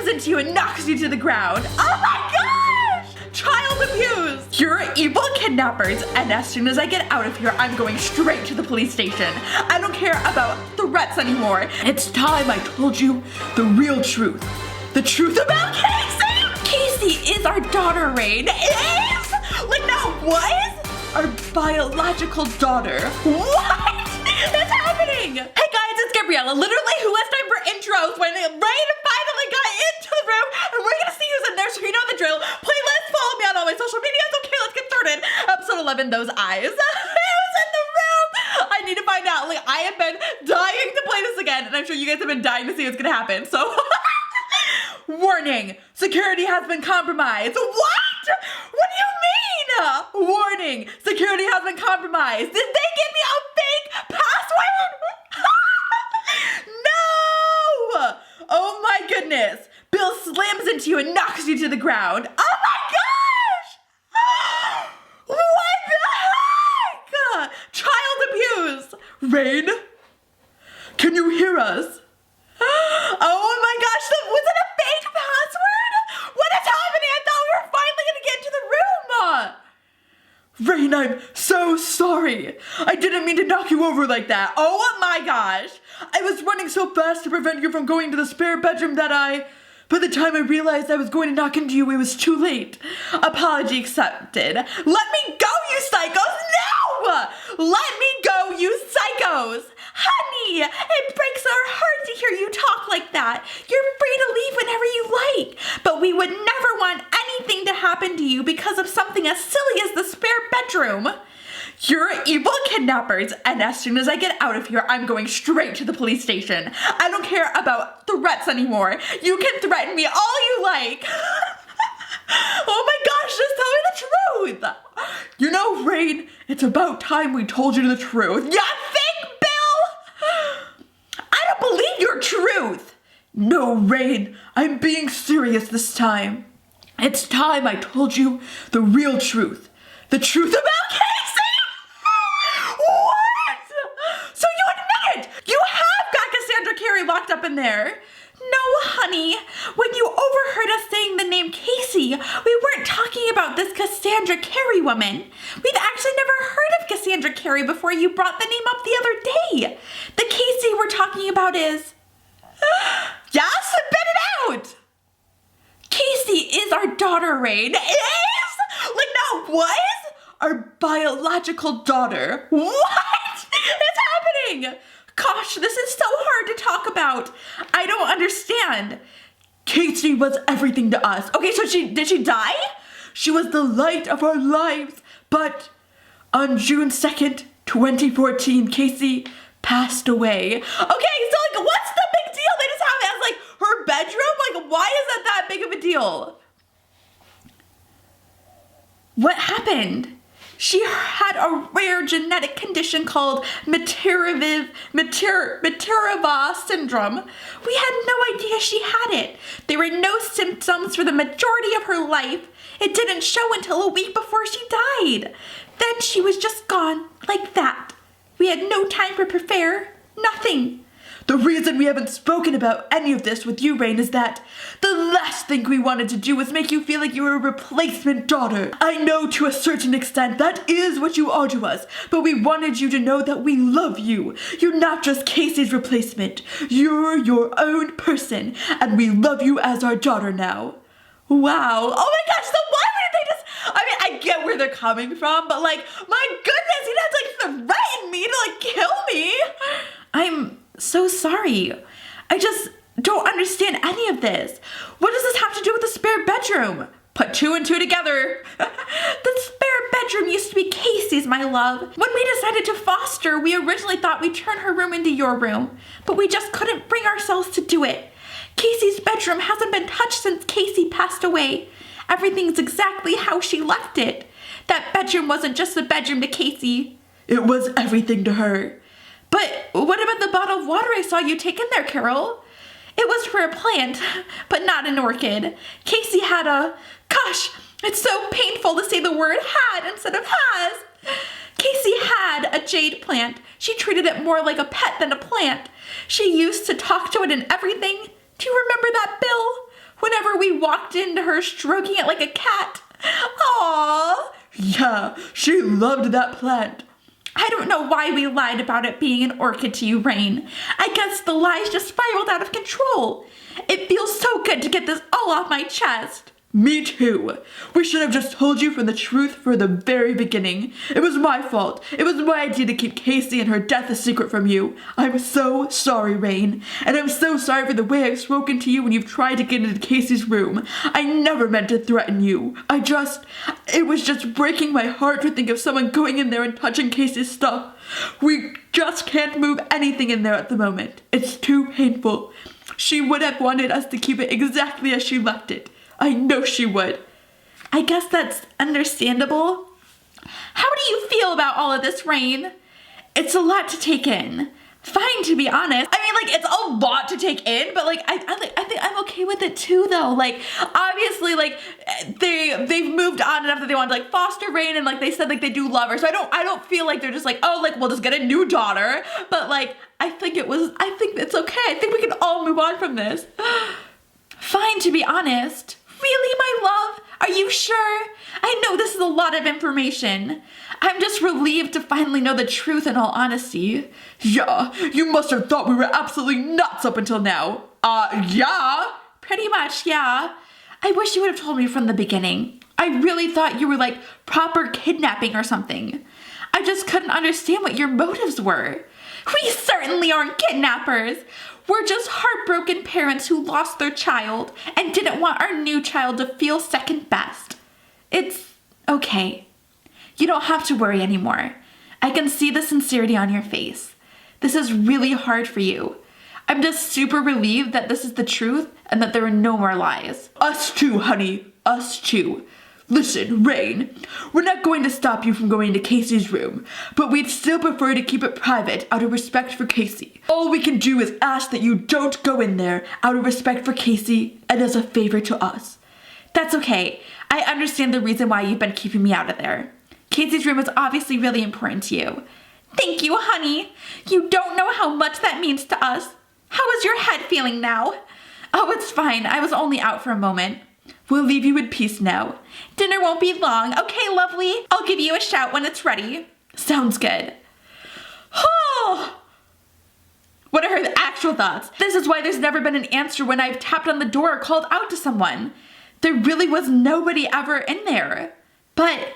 slams into you and knocks you to the ground. Oh my gosh! Child abuse! You're evil kidnappers, and as soon as I get out of here, I'm going straight to the police station. I don't care about threats anymore. It's time I told you the real truth. The truth about Casey! Casey is our daughter, Rain. Is? Like, now was? Our biological daughter. What? It's happening! Hey guys, it's Gabriella. Literally, who has time for intros when Rain finally got into the room, and we're gonna see who's in there, so you know the drill. Playlist, follow me on all my social medias. Okay, let's get started. Episode 11, those eyes. Who's in the room? I need to find out. Like, I have been dying to play this again, and I'm sure you guys have been dying to see what's gonna happen, so. Warning, security has been compromised. What? What do you mean? Warning, security has been compromised. Did they give me a fake password? No! Oh my goodness. Bill slams into you and knocks you to the ground. Oh my gosh! What the heck? Child abuse. Rain, can you hear us? Oh my gosh, was it a fake password? What is happening? I thought we were finally gonna get into the room. Rain, I'm so sorry. I didn't mean to knock you over like that. Oh my gosh. I was running so fast to prevent you from going to the spare bedroom that by the time I realized I was going to knock into you, it was too late. Apology accepted. Let me go, you psychos! No! Let me go, you psychos! Honey, it breaks our heart to hear you talk like that. You're free to leave whenever you like, but we would never want anything to happen to you because of something as silly as the spare bedroom. You're evil kidnappers, and as soon as I get out of here, I'm going straight to the police station. I don't care about threats anymore. You can threaten me all you like. Oh my gosh, just tell me the truth. You know, Rain, it's about time we told you the truth. You think, Bill? I don't believe your truth. No, Rain, I'm being serious this time. It's time I told you the real truth. The truth about Casey. What? So you admit it! You have got Cassandra Carey locked up in there. No, honey. When you overheard us saying the name Casey, we weren't talking about this Cassandra Carey woman. We've actually never heard of Cassandra Carey before you brought the name up the other day. The Casey we're talking about is... Yes, spit it out! Casey is our daughter, Rain. Is? Like, now was? Our biological daughter. What? It's happening. Gosh, this is so hard to talk about. I don't understand. Casey was everything to us. Okay, so did she die? She was the light of our lives. But on June 2nd, 2014, Casey passed away. Okay, so like, what's the big deal? They just have it as like her bedroom? Like, why is that big of a deal? What happened? She had a rare genetic condition called Meteorova syndrome. We had no idea she had it. There were no symptoms for the majority of her life. It didn't show until a week before she died. Then she was just gone, like that. We had no time to prepare, nothing. The reason we haven't spoken about any of this with you, Rain, is that the last thing we wanted to do was make you feel like you were a replacement daughter. I know to a certain extent that is what you are to us, but we wanted you to know that we love you. You're not just Casey's replacement. You're your own person, and we love you as our daughter now. Wow. Oh my gosh, so why wouldn't they just... I mean, I get where they're coming from, but like, my goodness, he'd have to like threaten me to like kill me. I'm so sorry. I just don't understand any of this. What does this have to do with the spare bedroom? Put two and two together. The spare bedroom used to be Casey's, my love. When we decided to foster, we originally thought we'd turn her room into your room, but we just couldn't bring ourselves to do it. Casey's bedroom hasn't been touched since Casey passed away. Everything's exactly how she left it. That bedroom wasn't just a bedroom to Casey. It was everything to her. But what about the bottle of water I saw you take in there, Carol? It was for a plant, but not an orchid. Casey had a... Gosh, it's so painful to say the word had instead of has. Casey had a jade plant. She treated it more like a pet than a plant. She used to talk to it and everything. Do you remember that, Bill? We walked into her stroking it like a cat. Aww. Yeah, she loved that plant. I don't know why we lied about it being an orchid to you, Rain. I guess the lies just spiraled out of control. It feels so good to get this all off my chest. Me too. We should have just told you from the truth from the very beginning. It was my fault. It was my idea to keep Casey and her death a secret from you. I'm so sorry, Rain. And I'm so sorry for the way I've spoken to you when you've tried to get into Casey's room. I never meant to threaten you. It was just breaking my heart to think of someone going in there and touching Casey's stuff. We just can't move anything in there at the moment. It's too painful. She would have wanted us to keep it exactly as she left it. I know she would. I guess that's understandable. How do you feel about all of this, Rain? It's a lot to take in. Fine, to be honest. I mean, like, it's a lot to take in, but like, I think I'm okay with it too, though. Like, obviously, like, they've moved on enough that they want to like foster Rain, and like they said, like they do love her. So I don't feel like they're just like, oh, like we'll just get a new daughter. But like, I think it's okay. I think we can all move on from this. Fine, to be honest. Really, my love? Are you sure? I know this is a lot of information. I'm just relieved to finally know the truth in all honesty. Yeah, you must have thought we were absolutely nuts up until now. Yeah. Pretty much, yeah. I wish you would have told me from the beginning. I really thought you were like proper kidnapping or something. I just couldn't understand what your motives were. We certainly aren't kidnappers. We're just heartbroken parents who lost their child and didn't want our new child to feel second best. It's okay. You don't have to worry anymore. I can see the sincerity on your face. This is really hard for you. I'm just super relieved that this is the truth and that there are no more lies. Us too, honey. Us too. Listen, Rain, we're not going to stop you from going to Casey's room, but we'd still prefer to keep it private out of respect for Casey. All we can do is ask that you don't go in there out of respect for Casey and as a favor to us. That's okay. I understand the reason why you've been keeping me out of there. Casey's room is obviously really important to you. Thank you, honey. You don't know how much that means to us. How is your head feeling now? Oh, it's fine. I was only out for a moment. We'll leave you in peace now. Dinner won't be long. Okay, lovely. I'll give you a shout when it's ready. Sounds good. Oh! What are her actual thoughts? This is why there's never been an answer when I've tapped on the door or called out to someone. There really was nobody ever in there. But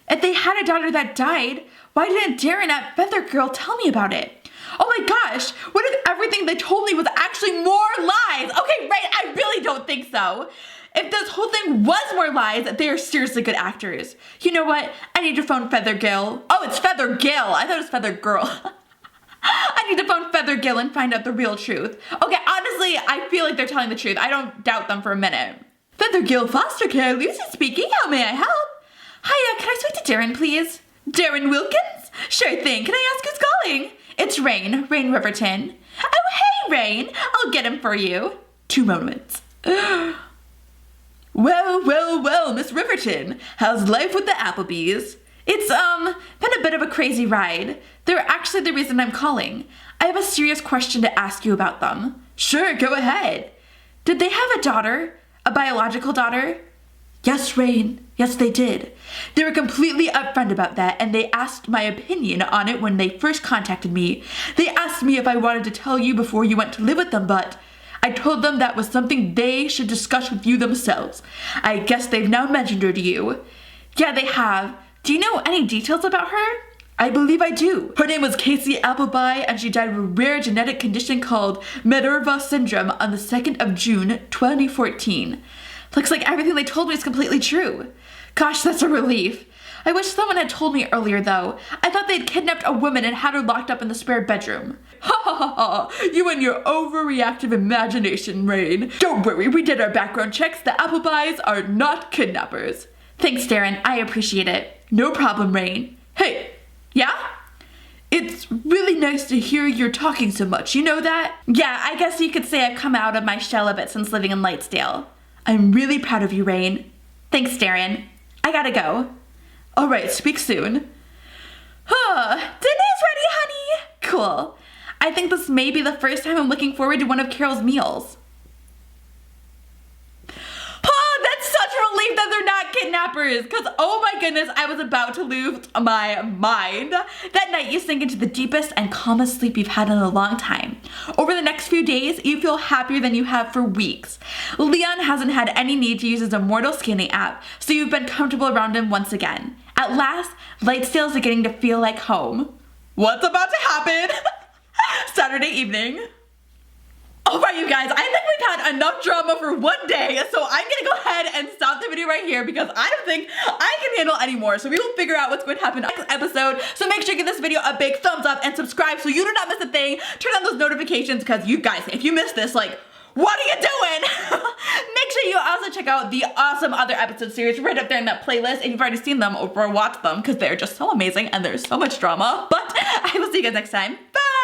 if they had a daughter that died, why didn't Darren at Feather Girl tell me about it? Oh my gosh, what if everything they told me was actually more lies? Okay, right, I really don't think so. If this whole thing was more lies, they are seriously good actors. You know what? I need to phone Feather Gill. Oh, it's Feather Gill. I thought it was Feather Girl. I need to phone Feather Gill and find out the real truth. Okay, honestly, I feel like they're telling the truth. I don't doubt them for a minute. Feather Gill Foster Care, Lucy speaking. How may I help? Hiya, can I speak to Darren, please? Darren Wilkins? Sure thing. Can I ask who's calling? It's Rain Riverton. Oh, hey, Rain. I'll get him for you. 2 moments. Well, Miss Riverton, how's life with the Applebys? It's, been a bit of a crazy ride. They're actually the reason I'm calling. I have a serious question to ask you about them. Sure, go ahead. Did they have a daughter? A biological daughter? Yes, Rain. Yes, they did. They were completely upfront about that, and they asked my opinion on it when they first contacted me. They asked me if I wanted to tell you before you went to live with them, but I told them that was something they should discuss with you themselves. I guess they've now mentioned her to you. Yeah, they have. Do you know any details about her? I believe I do. Her name was Casey Appleby, and she died of a rare genetic condition called Minerva syndrome on the 2nd of June, 2014. Looks like everything they told me is completely true. Gosh, that's a relief. I wish someone had told me earlier, though. I thought they'd kidnapped a woman and had her locked up in the spare bedroom. Ha ha ha ha! You and your overreactive imagination, Rain. Don't worry, we did our background checks. The Applebys are not kidnappers. Thanks, Darren. I appreciate it. No problem, Rain. Hey. Yeah? It's really nice to hear you're talking so much, you know that? Yeah, I guess you could say I've come out of my shell a bit since living in Lightsdale. I'm really proud of you, Rain. Thanks, Darren. I gotta go. Alright, speak soon. Dinner's ready, honey! Cool. I think this may be the first time I'm looking forward to one of Carol's meals. nappers, because oh my goodness, I was about to lose my mind. That night, you sink into the deepest and calmest sleep you've had in a long time. Over the next few days, you feel happier than you have for weeks. Leon hasn't had any need to use his immortal scanning app, so you've been comfortable around him once again. At last, Lightsdale's beginning to feel like home. What's about to happen? Saturday evening. Alright you guys, I think we've had enough drama for one day, so I'm gonna go ahead and stop the video right here because I don't think I can handle any more. So we will figure out what's going to happen next episode. So make sure you give this video a big thumbs up and subscribe so you do not miss a thing. Turn on those notifications because you guys, if you miss this, like, what are you doing? Make sure you also check out the awesome other episode series right up there in that playlist if you've already seen them or watched them because they're just so amazing and there's so much drama. But I will see you guys next time. Bye!